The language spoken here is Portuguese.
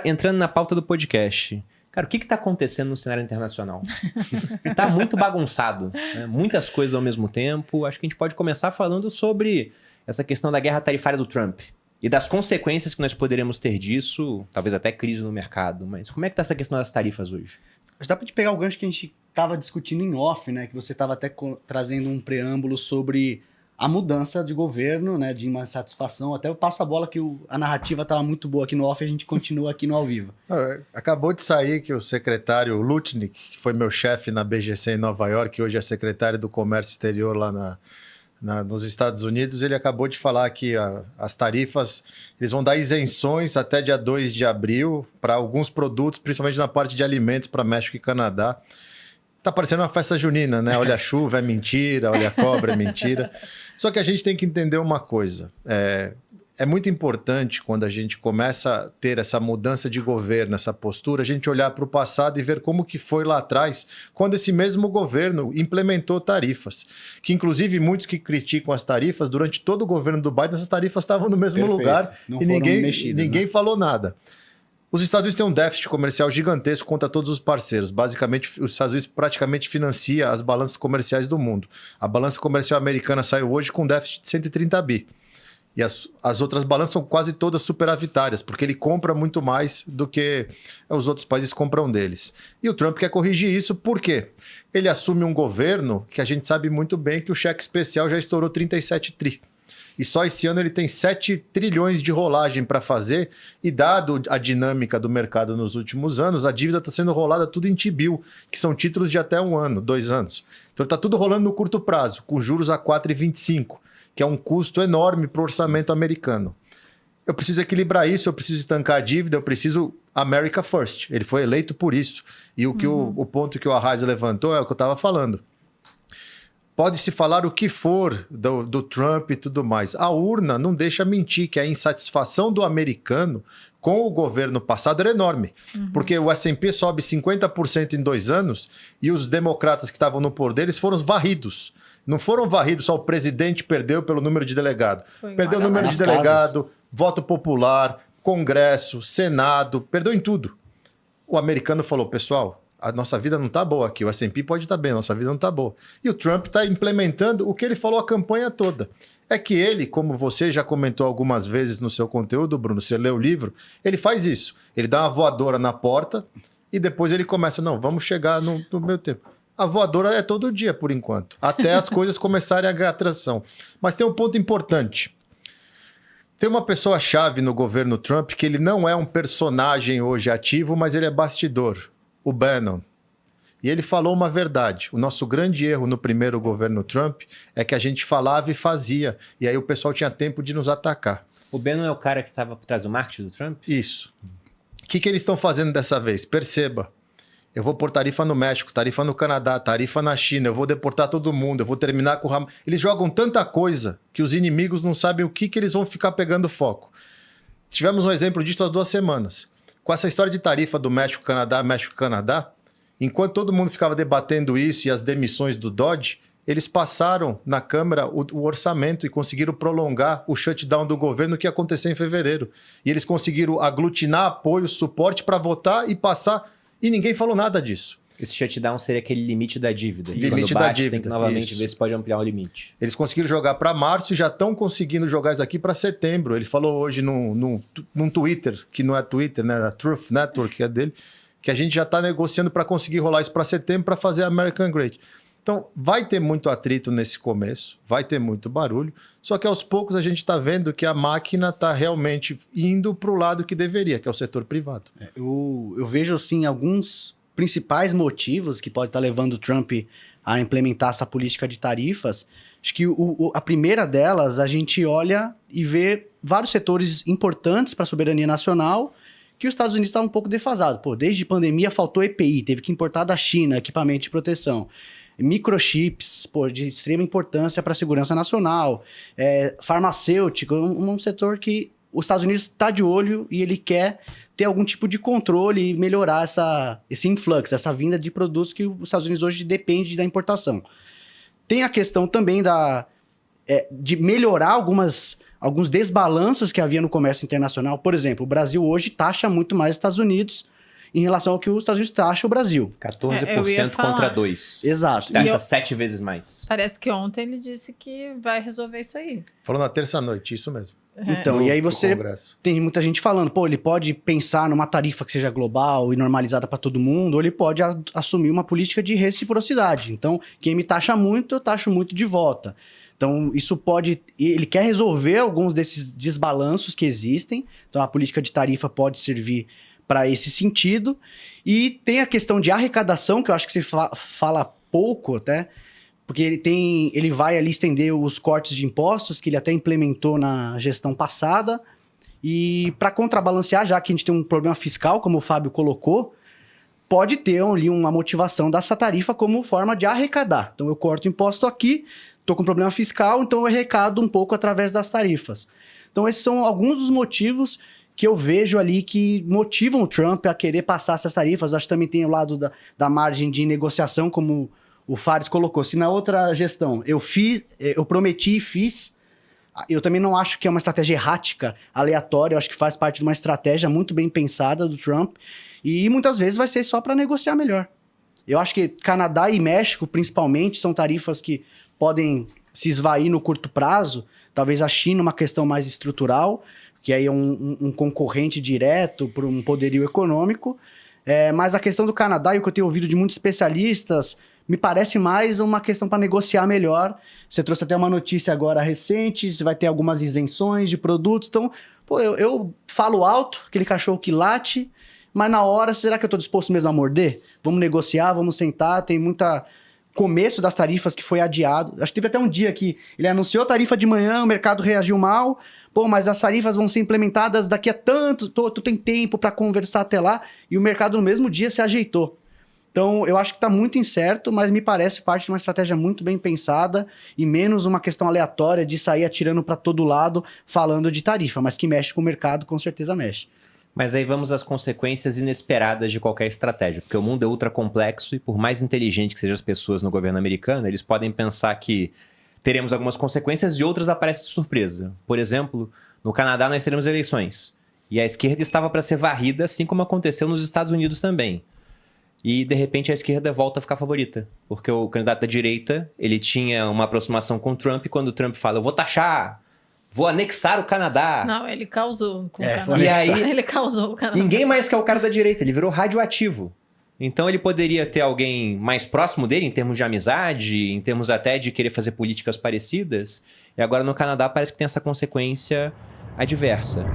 entrando na pauta do podcast. Cara, o que está acontecendo no cenário internacional? Tá muito bagunçado, né? Muitas coisas ao mesmo tempo. Acho que a gente pode começar falando sobre essa questão da guerra tarifária do Trump e das consequências que nós poderemos ter disso, talvez até crise no mercado. Mas como é que tá essa questão das tarifas hoje? Acho que dá pra te pegar o gancho que a gente estava discutindo em off, né? Que você estava até trazendo um preâmbulo sobre a mudança de governo, né? De uma insatisfação. Até eu passo a bola que a narrativa estava muito boa aqui no off e a gente continua aqui no ao vivo. Acabou de sair que o secretário Lutnick, que foi meu chefe na BGC em Nova York, que hoje é secretário do Comércio Exterior lá nos Estados Unidos, ele acabou de falar que as tarifas, eles vão dar isenções até dia 2 de abril para alguns produtos, principalmente na parte de alimentos para México e Canadá. Tá parecendo uma festa junina, né? Olha a chuva, é mentira, olha a cobra, é mentira. Só que a gente tem que entender uma coisa. É muito importante, quando a gente começa a ter essa mudança de governo, essa postura, a gente olhar para o passado e ver como que foi lá atrás, quando esse mesmo governo implementou tarifas. Que, inclusive, muitos que criticam as tarifas, durante todo o governo do Biden, essas tarifas estavam no mesmo lugar e ninguém falou nada. Os Estados Unidos têm um déficit comercial gigantesco contra todos os parceiros. Basicamente, os Estados Unidos praticamente financia as balanças comerciais do mundo. A balança comercial americana saiu hoje com um déficit de 130 bi. E as outras balanças são quase todas superavitárias, porque ele compra muito mais do que os outros países compram deles. E o Trump quer corrigir isso, por quê? Ele assume um governo que a gente sabe muito bem que o cheque especial já estourou 37 tri. E só esse ano ele tem 7 trilhões de rolagem para fazer, e dado a dinâmica do mercado nos últimos anos, a dívida está sendo rolada tudo em T-bill, que são títulos de até 1 ano, 2 anos. Então está tudo rolando no curto prazo, com juros a 4,25, que é um custo enorme para o orçamento americano. Eu preciso equilibrar isso, eu preciso estancar a dívida, eu preciso America First. Ele foi eleito por isso. E o ponto que o Arraes levantou é o que eu estava falando. Pode-se falar o que for do Trump e tudo mais. A urna não deixa mentir que a insatisfação do americano com o governo passado era enorme. Porque o S&P sobe 50% em 2 anos e os democratas que estavam no poder deles foram varridos. Não foram varridos, só o presidente perdeu pelo número de delegado. Perdeu o número de delegado, voto popular, Congresso, Senado, perdeu em tudo. O americano falou, pessoal, a nossa vida não está boa aqui, o S&P pode estar bem, a nossa vida não está boa. E o Trump está implementando o que ele falou a campanha toda. É que ele, como você já comentou algumas vezes no seu conteúdo, Bruno, você lê o livro, ele faz isso. Ele dá uma voadora na porta e depois ele começa, não, vamos chegar no meu tempo. A voadora é todo dia, por enquanto, até as coisas começarem a ganhar atração. Mas tem um ponto importante. Tem uma pessoa-chave no governo Trump que ele não é um personagem hoje ativo, mas ele é bastidor. O Bannon. E ele falou uma verdade. O nosso grande erro no primeiro governo Trump é que a gente falava e fazia. E aí o pessoal tinha tempo de nos atacar. O Bannon é o cara que estava por trás do marketing do Trump? Isso. O que eles estão fazendo dessa vez? Perceba. Eu vou pôr tarifa no México, tarifa no Canadá, tarifa na China, eu vou deportar todo mundo, eu vou terminar com o Hamas. Eles jogam tanta coisa que os inimigos não sabem o que eles vão ficar pegando foco. Tivemos um exemplo disso há 2 semanas. Com essa história de tarifa do México-Canadá, enquanto todo mundo ficava debatendo isso e as demissões do Dodge, eles passaram na Câmara o orçamento e conseguiram prolongar o shutdown do governo que ia acontecer em fevereiro. E eles conseguiram aglutinar apoio, suporte para votar e passar, e ninguém falou nada disso. Esse shutdown seria aquele limite da dívida. Limite da dívida. Tem que novamente Isso. ver se pode ampliar o limite. Eles conseguiram jogar para março e já estão conseguindo jogar isso aqui para setembro. Ele falou hoje num Twitter, que não é Twitter, né? A Truth Network, que é dele, que a gente já está negociando para conseguir rolar isso para setembro para fazer American Great. Então, vai ter muito atrito nesse começo, vai ter muito barulho, só que aos poucos a gente está vendo que a máquina está realmente indo para o lado que deveria, que é o setor privado. Eu vejo, sim, alguns principais motivos que pode estar levando o Trump a implementar essa política de tarifas. Acho que a primeira delas, a gente olha e vê vários setores importantes para a soberania nacional que os Estados Unidos estavam um pouco defasados. Desde pandemia faltou EPI, teve que importar da China equipamento de proteção. Microchips, de extrema importância para a segurança nacional. Farmacêutico, um setor que os Estados Unidos está de olho e ele quer ter algum tipo de controle e melhorar esse influxo, essa vinda de produtos que os Estados Unidos hoje depende da importação. Tem a questão também de melhorar algumas alguns desbalanços que havia no comércio internacional. Por exemplo, o Brasil hoje taxa muito mais os Estados Unidos em relação ao que os Estados Unidos taxa o Brasil. 14% contra 2%. Exato. Taxa 7 vezes mais. Parece que ontem ele disse que vai resolver isso aí. Falou na terça-noite, isso mesmo. Então, e aí você tem muita gente falando, pô, ele pode pensar numa tarifa que seja global e normalizada para todo mundo, ou ele pode assumir uma política de reciprocidade. Então, quem me taxa muito, eu taxo muito de volta. Então, isso pode... Ele quer resolver alguns desses desbalanços que existem. Então, a política de tarifa pode servir para esse sentido. E tem a questão de arrecadação, que eu acho que se fala pouco até, porque ele vai ali estender os cortes de impostos, que ele até implementou na gestão passada. E para contrabalancear, já que a gente tem um problema fiscal, como o Fábio colocou, pode ter ali uma motivação dessa tarifa como forma de arrecadar. Então, eu corto imposto aqui, estou com problema fiscal, então eu arrecado um pouco através das tarifas. Então, esses são alguns dos motivos que eu vejo ali que motivam o Trump a querer passar essas tarifas. Acho que também tem o lado da margem de negociação, como o Fares colocou. Se na outra gestão eu prometi e fiz, eu também não acho que é uma estratégia errática, aleatória. Eu acho que faz parte de uma estratégia muito bem pensada do Trump. E muitas vezes vai ser só para negociar melhor. Eu acho que Canadá e México, principalmente, são tarifas que podem se esvair no curto prazo. Talvez a China, uma questão mais estrutural, que aí é um concorrente direto para um poderio econômico. Mas a questão do Canadá, e o que eu tenho ouvido de muitos especialistas, me parece mais uma questão para negociar melhor. Você trouxe até uma notícia agora recente, você vai ter algumas isenções de produtos. Então, pô, eu falo alto, aquele cachorro que late, mas na hora, será que eu estou disposto mesmo a morder? Vamos negociar, vamos sentar, tem muita... começo das tarifas que foi adiado. Acho que teve até um dia que ele anunciou a tarifa de manhã, o mercado reagiu mal. Pô, mas as tarifas vão ser implementadas daqui a tanto, tu tem tempo para conversar até lá, e o mercado no mesmo dia se ajeitou. Então, eu acho que está muito incerto, mas me parece parte de uma estratégia muito bem pensada e menos uma questão aleatória de sair atirando para todo lado falando de tarifa, mas que mexe com o mercado, com certeza mexe. Mas aí vamos às consequências inesperadas de qualquer estratégia, porque o mundo é ultra complexo e por mais inteligente que sejam as pessoas no governo americano, eles podem pensar que teremos algumas consequências e outras aparecem de surpresa. Por exemplo, no Canadá nós teremos eleições e a esquerda estava para ser varrida, assim como aconteceu nos Estados Unidos também. E de repente a esquerda volta a ficar favorita, porque o candidato da direita, ele tinha uma aproximação com o Trump, e quando o Trump fala, eu vou taxar, vou anexar o Canadá. Não, ele causou com o Canadá. E aí, ele causou o Canadá. Ninguém mais quer o cara da direita, ele virou radioativo. Então ele poderia ter alguém mais próximo dele, em termos de amizade, em termos até de querer fazer políticas parecidas. E agora no Canadá parece que tem essa consequência adversa.